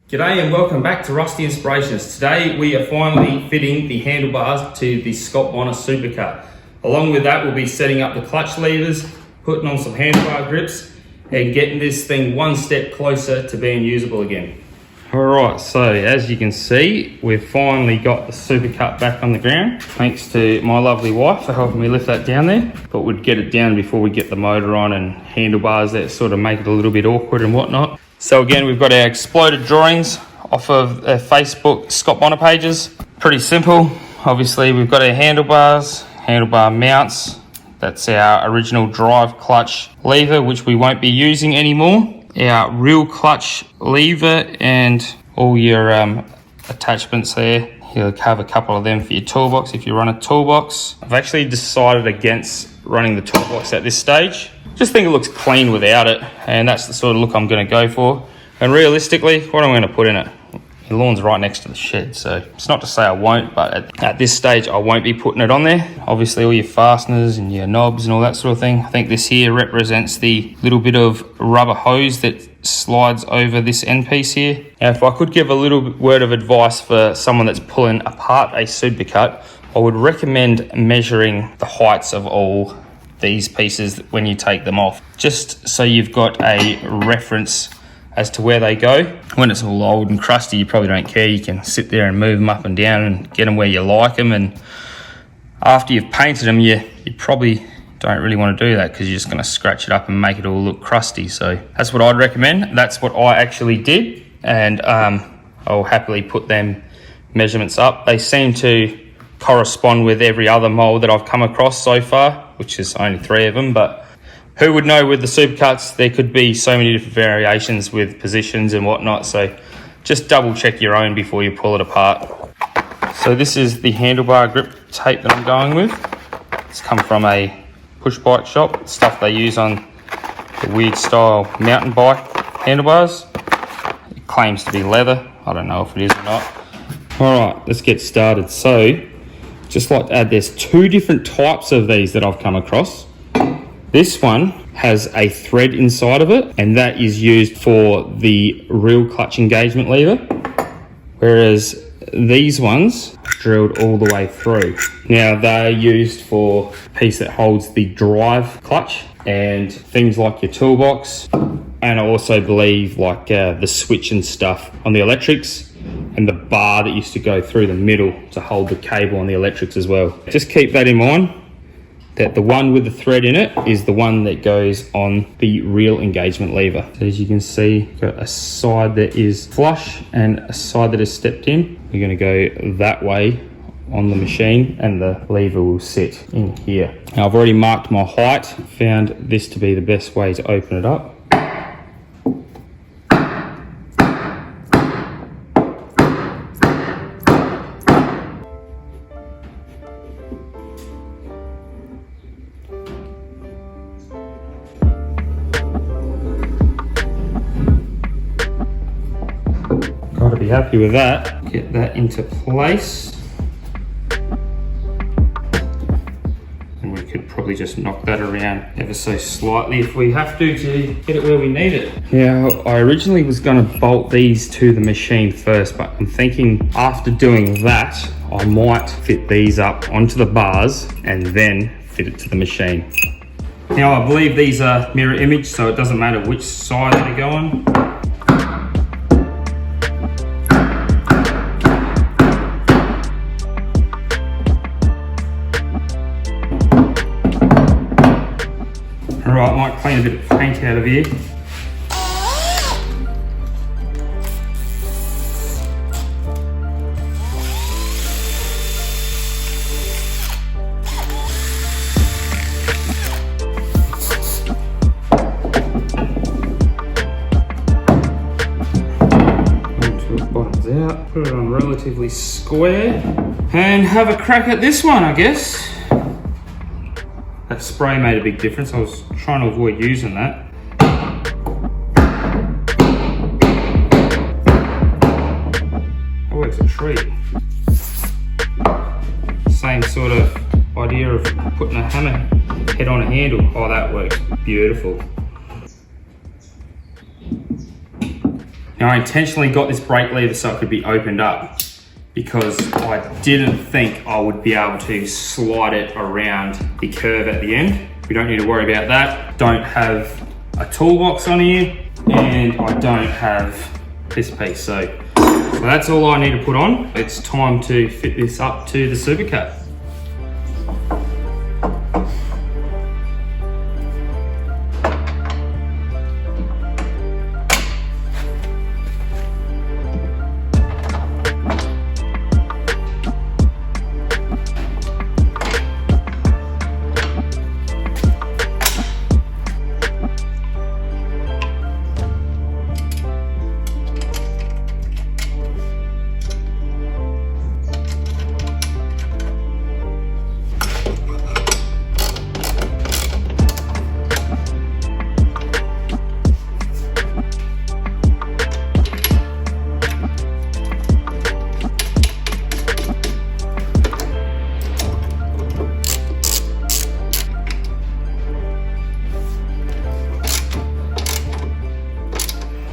G'day and welcome back to Rusty Inspirations. Today we are finally fitting the handlebars to the Scott Bonnar Supercut. Along with that, we'll be setting up the clutch levers, putting on some handlebar grips and getting this thing one step closer to being usable again. Alright, so as you can see, we've finally got the Supercut back on the ground. Thanks to my lovely wife for helping me lift that down there. But we'd get it down before we get the motor on and handlebars that sort of make it a little bit awkward and whatnot. So again, we've got our exploded drawings off of our Facebook Scott Bonnar pages. Pretty simple. Obviously, we've got our handlebars, handlebar mounts. That's our original drive clutch lever, which we won't be using anymore. Our real clutch lever and all your attachments there. You'll have a couple of them for your toolbox if you run a toolbox. I've actually decided against running the toolbox at this stage. Just think it looks clean without it, and that's the sort of look I'm going to go for. And realistically, what am I going to put in it? The lawn's right next to the shed, so it's not to say I won't, but at this stage I won't be putting it on there. Obviously all your fasteners and your knobs and all that sort of thing. I think this here represents the little bit of rubber hose that slides over this end piece here. Now if I could give a little word of advice for someone that's pulling apart a Supercut, I would recommend measuring the heights of all these pieces when you take them off, just so you've got a reference as to where they go. When it's all old and crusty, you probably don't care. You can sit there and move them up and down and get them where you like them, and after you've painted them, you probably don't really want to do that because you're just going to scratch it up and make it all look crusty. So that's what I'd recommend. That's what I actually did, and I'll happily put them measurements up. They seem to correspond with every other mold that I've come across so far, which is only 3 of them, but who would know with the Supercuts, there could be so many different variations with positions and whatnot, so just double check your own before you pull it apart. So this is the handlebar grip tape that I'm going with. It's come from a push bike shop, stuff they use on the weird style mountain bike handlebars. It claims to be leather, I don't know if it is or not. Alright, let's get started. So, just like to add, there's 2 different types of these that I've come across. This one has a thread inside of it, and that is used for the real clutch engagement lever, whereas these ones are drilled all the way through. Now they're used for a piece that holds the drive clutch and things like your toolbox, and I also believe like the switch and stuff on the electrics, and the bar that used to go through the middle to hold the cable on the electrics as well. Just keep that in mind, that the one with the thread in it is the one that goes on the real engagement lever. So as you can see, got a side that is flush and a side that is stepped in. We're going to go that way on the machine and the lever will sit in here. Now I've already marked my height, found this to be the best way to open it up. Got to be happy with that. Get that into place. And we could probably just knock that around ever so slightly if we have to get it where we need it. Now, I originally was going to bolt these to the machine first, but I'm thinking after doing that, I might fit these up onto the bars and then fit it to the machine. Now, I believe these are mirror image, so it doesn't matter which side they go on. Alright, might clean a bit of paint out of here. Until the bottom's out, put it on relatively square, and have a crack at this one, I guess. That spray made a big difference. I was trying to avoid using that. That works a treat. Same sort of idea of putting a hammer head on a handle. Oh, that works beautiful. Now I intentionally got this brake lever so it could be opened up because I didn't think I would be able to slide it around the curve at the end. We don't need to worry about that. Don't have a toolbox on here, and I don't have this piece. So that's all I need to put on. It's time to fit this up to the Supercut.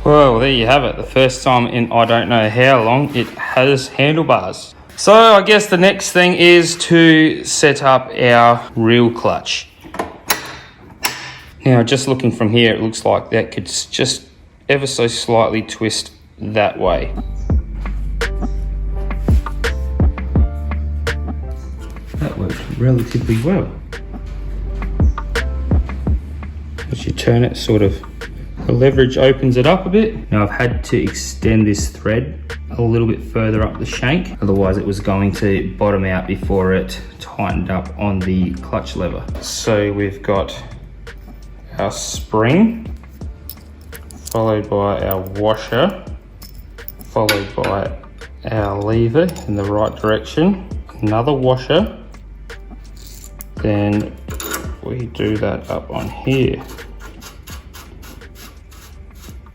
Well, there you have it. The first time in I don't know how long it has handlebars. So I guess the next thing is to set up our real clutch. Now, just looking from here, it looks like that could just ever so slightly twist that way. That works relatively well. As you turn it, sort of, the leverage opens it up a bit. Now I've had to extend this thread a little bit further up the shank, otherwise it was going to bottom out before it tightened up on the clutch lever. So we've got our spring, followed by our washer, followed by our lever in the right direction, another washer, then we do that up on here.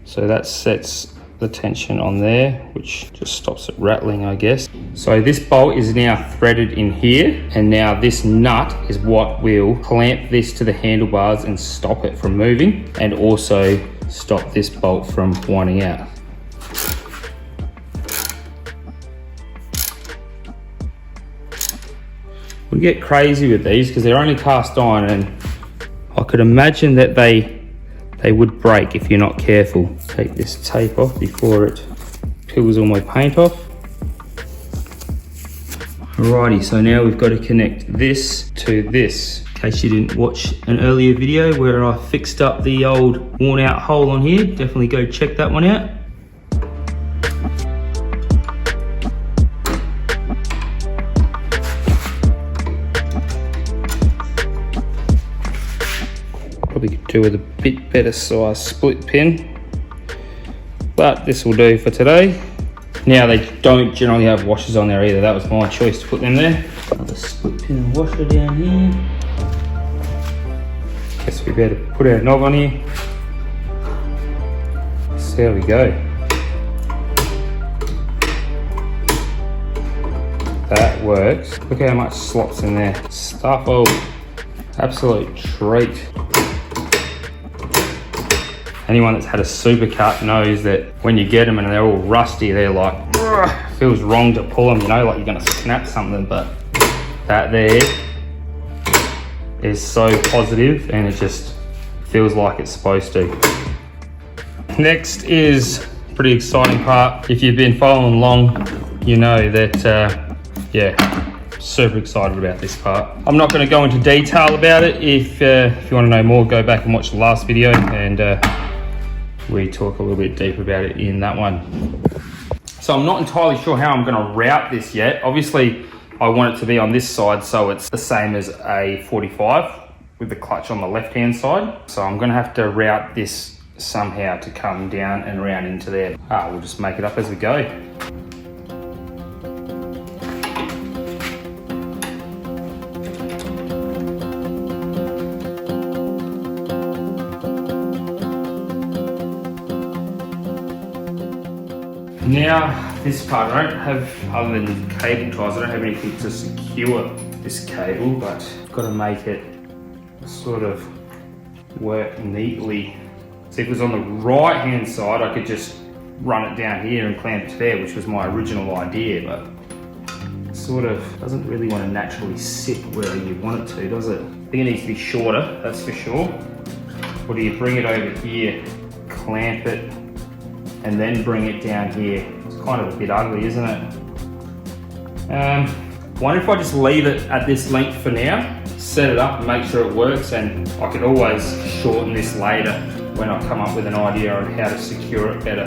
So that sets the tension on there, which just stops it rattling, I guess. So this bolt is now threaded in here, and now this nut is what will clamp this to the handlebars and stop it from moving, and also stop this bolt from winding out. We get crazy with these because they're only cast iron, and I could imagine that they would break if you're not careful. Take this tape off before it peels all my paint off. Alrighty, so now we've got to connect this to this. In case you didn't watch an earlier video where I fixed up the old worn out hole on here, definitely go check that one out. Probably could do with a bit better size split pin, but this will do for today. Now they don't generally have washers on there either. That was my choice to put them there. Another split pin washer down here. Guess we better put our knob on here. So there we go. That works. Look how much slots in there. Stuff, oh, absolute treat. Anyone that's had a Supercut knows that when you get them and they're all rusty, they're like, feels wrong to pull them, you know, like you're gonna snap something, but that there is so positive and it just feels like it's supposed to. Next is a pretty exciting part. If you've been following along, you know that, yeah, super excited about this part. I'm not gonna go into detail about it. If you wanna know more, go back and watch the last video, and we talk a little bit deeper about it in that one. So I'm not entirely sure how I'm gonna route this yet. Obviously, I want it to be on this side so it's the same as a 45 with the clutch on the left-hand side. So I'm gonna have to route this somehow to come down and around into there. We'll just make it up as we go. Now, this part, I don't have, other than cable ties, I don't have anything to secure this cable, but I've got to make it sort of work neatly. So if it was on the right hand side, I could just run it down here and clamp it there, which was my original idea, but sort of doesn't really want to naturally sit where you want it to, does it? I think it needs to be shorter, that's for sure. Or do you bring it over here, clamp it, and then bring it down here? It's kind of a bit ugly, isn't it? Wonder if I just leave it at this length for now, set it up and make sure it works, and I could always shorten this later when I come up with an idea on how to secure it better.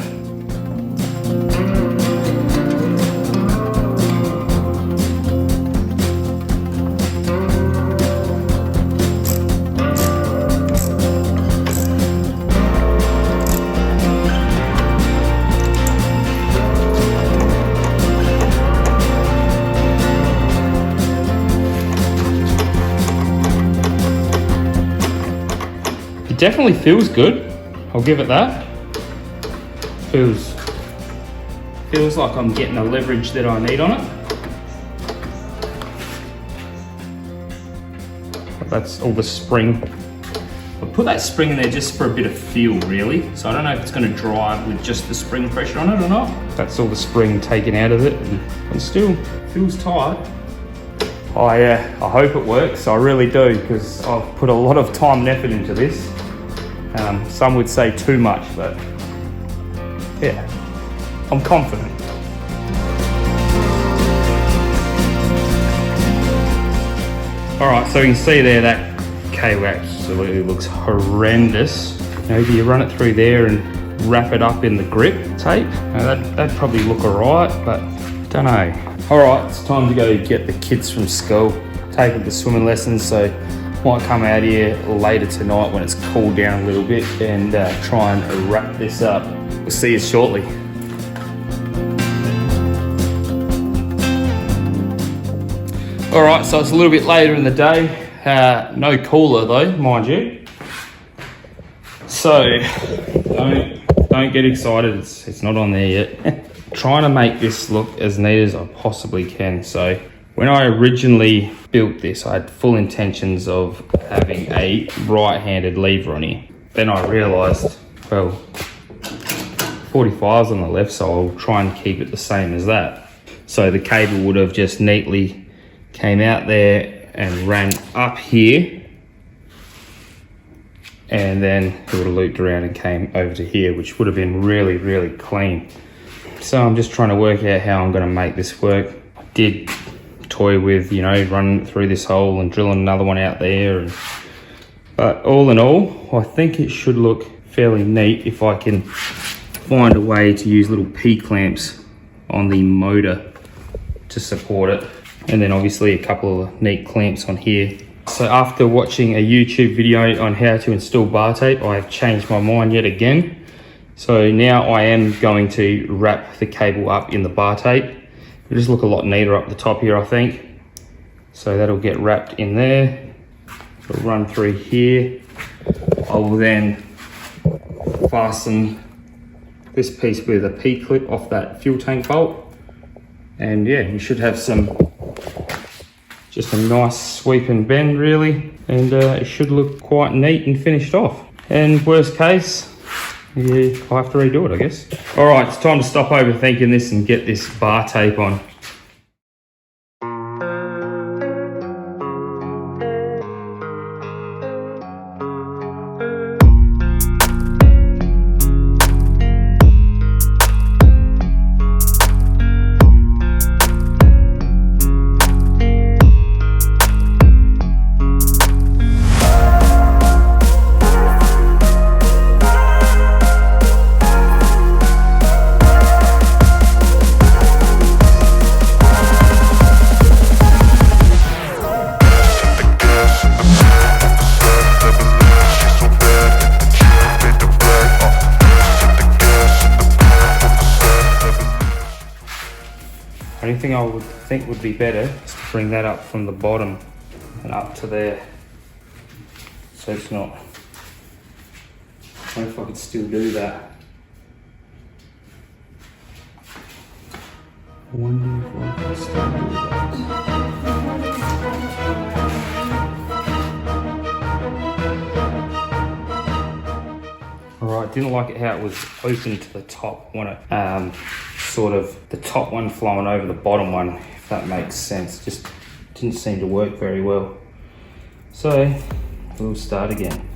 It definitely feels good, I'll give it that. Feels like I'm getting the leverage that I need on it. But that's all the spring. I put that spring in there just for a bit of feel, really. So I don't know if it's going to drive with just the spring pressure on it or not. That's all the spring taken out of it, and still feels tight. I hope it works, I really do, because I've put a lot of time and effort into this. Some would say too much, but yeah, I'm confident. All right, so you can see there that cable absolutely looks horrendous. Maybe you run it through there and wrap it up in the grip tape. Now that'd probably look all right, but don't know. All right, it's time to go get the kids from school, take them to swimming lessons, so might come out here later tonight when it's cooled down a little bit and try and wrap this up. We'll see you shortly. All right, so it's a little bit later in the day. No cooler though, mind you. So don't get excited, it's not on there yet. Trying to make this look as neat as I possibly can. So when I originally built this, I had full intentions of having a right-handed lever on here. Then I realized, well, 45's on the left, so I'll try and keep it the same as that. So the cable would have just neatly came out there and ran up here, and then it would have looped around and came over to here, which would have been really, really clean. So I'm just trying to work out how I'm going to make this work. I did toy with, you know, running it through this hole and drilling another one out there. But all in all, I think it should look fairly neat if I can find a way to use little P-clamps on the motor to support it. And then obviously a couple of neat clamps on here. So after watching a YouTube video on how to install bar tape, I have changed my mind yet again. So now I am going to wrap the cable up in the bar tape. It'll just look a lot neater up the top here, I think. So that'll get wrapped in there. It'll run through here. I will then fasten this piece with a P-clip off that fuel tank bolt. And yeah, you should have just a nice sweep and bend really. And it should look quite neat and finished off. And worst case, yeah, I'll have to redo it, I guess. All right, it's time to stop overthinking this and get this bar tape on. Only thing I would think would be better is to bring that up from the bottom and up to there. So it's not, I wonder if I could still do that. I wonder if I can still do that. Alright, didn't like it how it was open to the top. I want it sort of the top one flowing over the bottom one, if that makes sense. Just didn't seem to work very well. So we'll start again.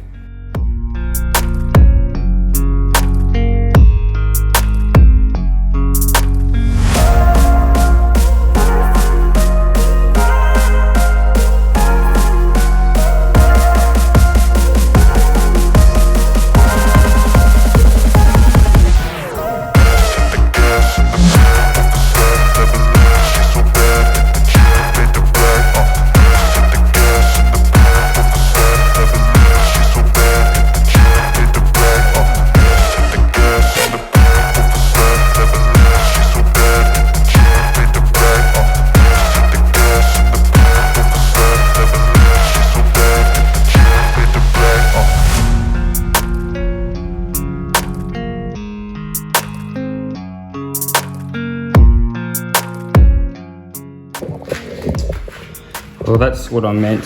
Well, that's what I meant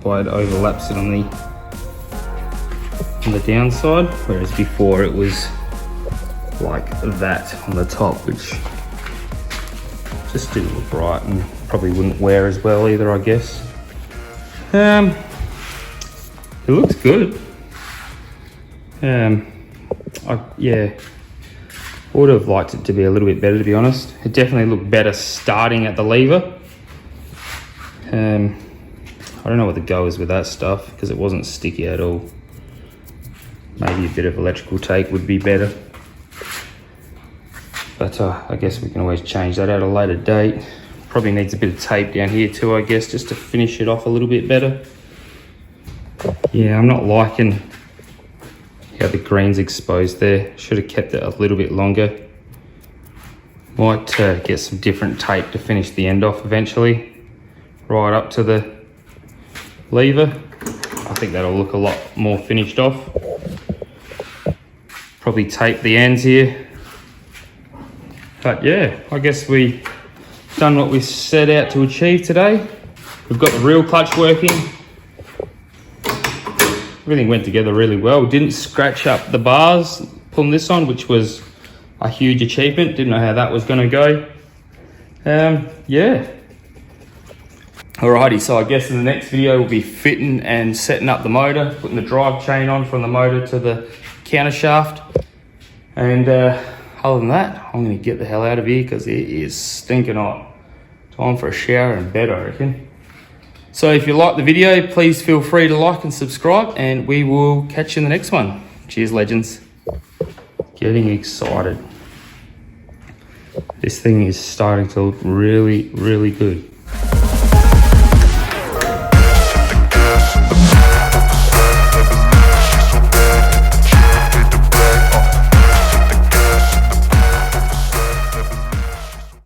by it overlaps it on the downside, whereas before it was like that on the top, which just didn't look right and probably wouldn't wear as well either, I guess. It looks good. Yeah, I would have liked it to be a little bit better, to be honest. It definitely looked better starting at the lever. I don't know what the go is with that stuff because it wasn't sticky at all. Maybe a bit of electrical tape would be better. But I guess we can always change that at a later date. Probably needs a bit of tape down here too, I guess, just to finish it off a little bit better. Yeah, I'm not liking how the green's exposed there. Should have kept it a little bit longer. Might get some different tape to finish the end off eventually. Right up to the lever. I think that'll look a lot more finished off. Probably tape the ends here. But yeah, I guess we've done what we set out to achieve today. We've got the real clutch working. Everything went together really well. Didn't scratch up the bars pulling this on, which was a huge achievement. Didn't know how that was going to go. Yeah. Alrighty, so I guess in the next video we'll be fitting and setting up the motor, putting the drive chain on from the motor to the counter shaft. And other than that, I'm going to get the hell out of here because it is stinking hot. Time for a shower and bed, I reckon. So if you like the video, please feel free to like and subscribe, and we will catch you in the next one. Cheers, legends. Getting excited. This thing is starting to look really, really good.